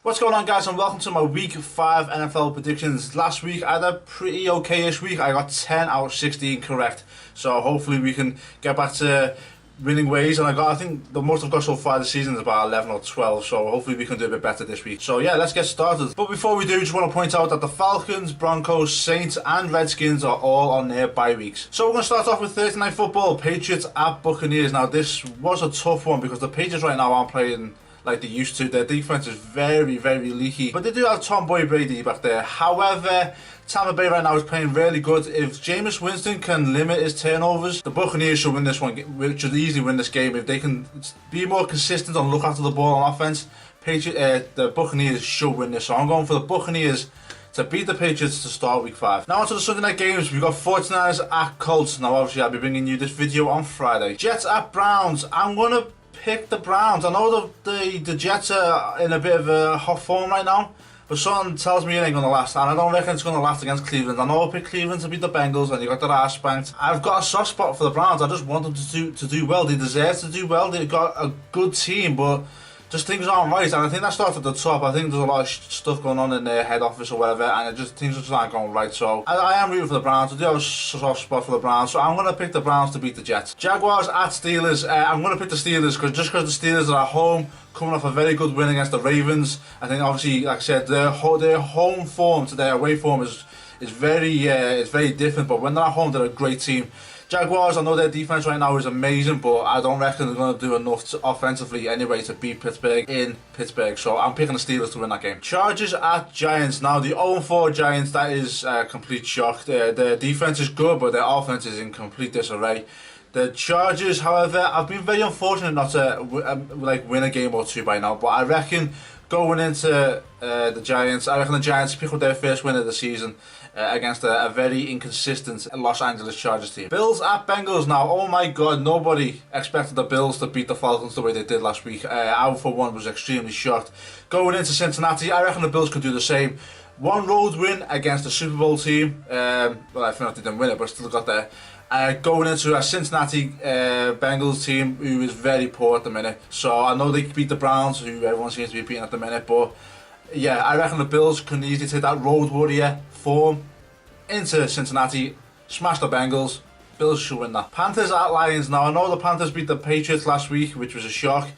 What's going on, guys, and welcome to my Week 5 NFL predictions. Last week I had a pretty okay-ish week. I got 10 out of 16 correct. So hopefully we can get back to winning ways. And I think the most I've got so far this season is about 11 or 12. So hopefully we can do a bit better this week. So yeah, let's get started. But before we do, just want to point out that the Falcons, Broncos, Saints and Redskins are all on their bye weeks. So we're going to start off with Thursday Night Football, Patriots at Buccaneers. Now this was a tough one because the Patriots right now aren't playing like they used to. Their defense is very, very leaky. But they do have Tom Boy Brady back there. However, Tampa Bay right now is playing really good. If Jameis Winston can limit his turnovers, the Buccaneers should win this one, should easily win this game. If they can be more consistent and look after the ball on offense, the Buccaneers should win this. So I'm going for the Buccaneers to beat the Patriots to start week 5. Now onto the Sunday night games. We've got 49ers at Colts. Now obviously I'll be bringing you this video on Friday. Jets at Browns. I'm going to pick the Browns. I know the Jets are in a bit of a hot form right now, but something tells me it ain't going to last, and I don't reckon it's going to last against Cleveland. I know I'll pick Cleveland to beat the Bengals, and you got their ass spanked. I've got a soft spot for the Browns. I just want them to do well. They deserve to do well. They've got a good team, but just things aren't right, and I think that starts at the top. I think there's a lot of stuff going on in their head office or whatever, and things just aren't going right. So I am rooting for the Browns. I do have a soft spot for the Browns, so I'm going to pick the Browns to beat the Jets. Jaguars at Steelers. I'm going to pick the Steelers because the Steelers are at home, coming off a very good win against the Ravens. I think obviously, like I said, their home form to their away form is very different. But when they're at home, they're a great team. Jaguars, I know their defense right now is amazing, but I don't reckon they're going to do enough offensively anyway to beat Pittsburgh in Pittsburgh. So I'm picking the Steelers to win that game. Chargers at Giants. Now the 0-4 Giants, that is a complete shock. Their defense is good, but their offense is in complete disarray. The Chargers, however, I've been very unfortunate not to win a game or two by now, but I reckon going into the Giants, I reckon the Giants pick up their first win of the season against a very inconsistent Los Angeles Chargers team. Bills at Bengals. Now, oh my god, nobody expected the Bills to beat the Falcons the way they did last week. I, for one, was extremely shocked. Going into Cincinnati, I reckon the Bills could do the same. One road win against the Super Bowl team. Well, I think they didn't win it, but still got there. Going into a Cincinnati Bengals team who is very poor at the minute. So I know they could beat the Browns, who everyone seems to be beating at the minute, but yeah, I reckon the Bills can easily take that road warrior form into Cincinnati, smash the Bengals. Bills should win that. Panthers at Lions. Now I know the Panthers beat the Patriots last week, which was a shock,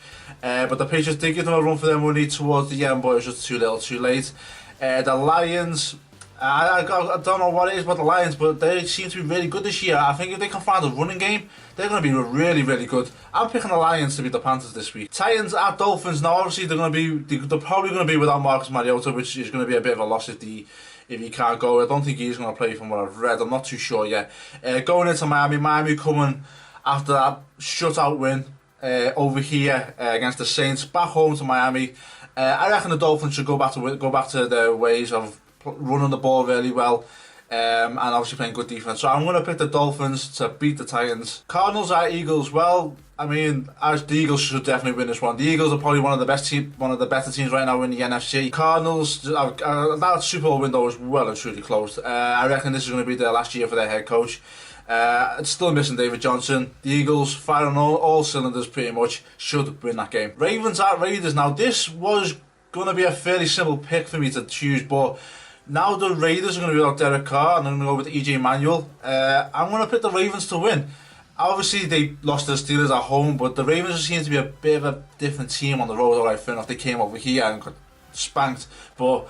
but the Patriots did give them a run for their money towards the end, but it was just too little too late. The Lions, I don't know what it is about the Lions, but they seem to be really good this year. I think if they can find a running game, they're going to be really, really good. I'm picking the Lions to beat the Panthers this week. Titans at Dolphins. Now obviously they're probably going to be without Marcus Mariota, which is going to be a bit of a loss if he can't go. I don't think he's going to play from what I've read. I'm not too sure yet. Going into Miami coming after that shutout win over here against the Saints, back home to Miami. I reckon the Dolphins should go back to their ways of running the ball really well, and obviously playing good defense. So I'm going to pick the Dolphins to beat the Titans. Cardinals at Eagles. Well, I mean, the Eagles should definitely win this one. The Eagles are probably one of the better teams right now in the NFC. Cardinals, that Super Bowl window is well and truly closed. I reckon this is going to be their last year for their head coach. It's still missing David Johnson. The Eagles, firing all cylinders pretty much, should win that game. Ravens at Raiders. Now this was going to be a fairly simple pick for me to choose, but now the Raiders are going to be without Derek Carr, and I'm going to go with EJ Manuel. I'm going to pick the Ravens to win. Obviously, they lost to the Steelers at home, but the Ravens seem to be a bit of a different team on the road. Alright, fair enough, they came over here and got spanked, but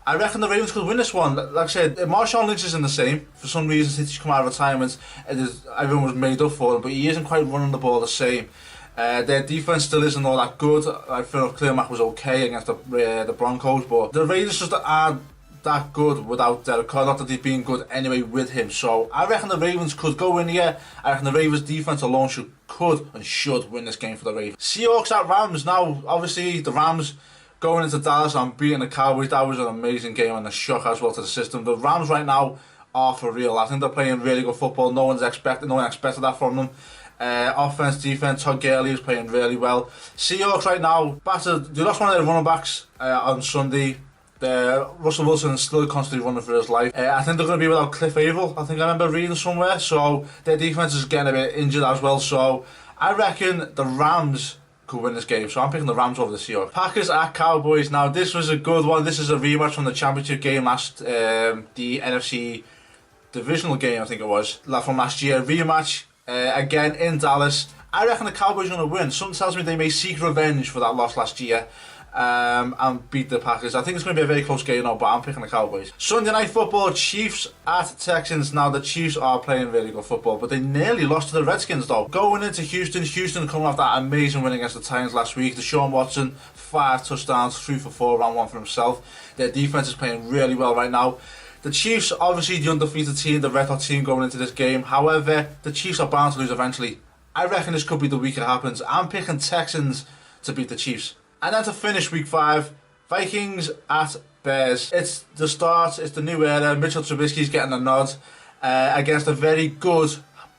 I reckon the Ravens could win this one. Like I said, Marshawn Lynch isn't the same. For some reason, since he's come out of retirement, everyone was made up for him, but he isn't quite running the ball the same. Their defense still isn't all that good. I feel Clearmack was okay against the Broncos, but the Raiders just aren't that good without Derek Carr. Not that they've been good anyway with him. So I reckon the Ravens could go in here. I reckon the Ravens defense alone could and should win this game for the Ravens. Seahawks at Rams. Now obviously the Rams going into Dallas and beating the Cowboys, that was an amazing game and a shock as well to the system. The Rams right now are for real. I think they're playing really good football. No one expected that from them. Offense, defense, Todd Gurley is playing really well. Seahawks right now, they lost one of their running backs on Sunday. Russell Wilson is still constantly running for his life. I think they're going to be without Cliff Averill. I think I remember reading somewhere. So their defense is getting a bit injured as well. So I reckon the Rams could win this game. So I'm picking the Rams over the Seahawks. Packers at Cowboys. Now this was a good one. This is a rematch from the championship game last, the NFC divisional game I think it was, from last year. Rematch again in Dallas. I reckon the Cowboys are going to win. Something tells me they may seek revenge for that loss last year and beat the Packers. I think it's going to be a very close game now, but I'm picking the Cowboys. Sunday Night Football, Chiefs at Texans. Now the Chiefs are playing really good football, but they nearly lost to the Redskins though. Going into Houston coming off that amazing win against the Titans last week. Deshaun Watson, 5 touchdowns, 3 for 4, round 1 for himself. Their defense is playing really well right now. The Chiefs, obviously the undefeated team, the red hot team going into this game. However, the Chiefs are bound to lose eventually. I reckon this could be the week it happens. I'm picking Texans to beat the Chiefs. And then to finish week 5, Vikings at Bears. It's the start, it's the new era. Mitchell Trubisky's getting a nod against a very good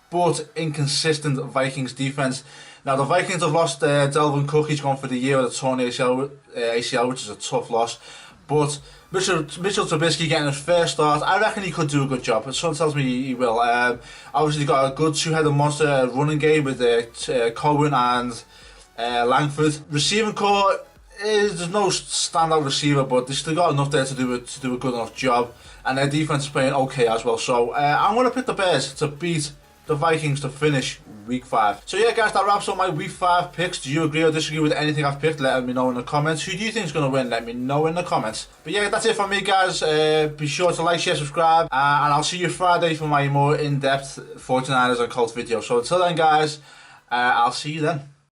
but inconsistent Vikings defense. Now the Vikings have lost Delvin Cook. He's gone for the year with a torn ACL, which is a tough loss. But Mitchell Trubisky getting his first start, I reckon he could do a good job. Someone tells me he will. Obviously, got a good two-headed monster running game with Cohen and Langford. Receiving core, there's no standout receiver, but they still got enough there to do a good enough job. And their defense is playing okay as well. So I'm going to pick the Bears to beat the Vikings to finish week 5. So yeah guys, that wraps up my week 5 picks. Do you agree or disagree with anything I've picked? Let me know in the comments. Who do you think is going to win? Let me know in the comments. But yeah, that's it from me guys. Be sure to like, share, subscribe, and I'll see you Friday for my more in-depth 49ers and Colts video. So until then guys, I'll see you then.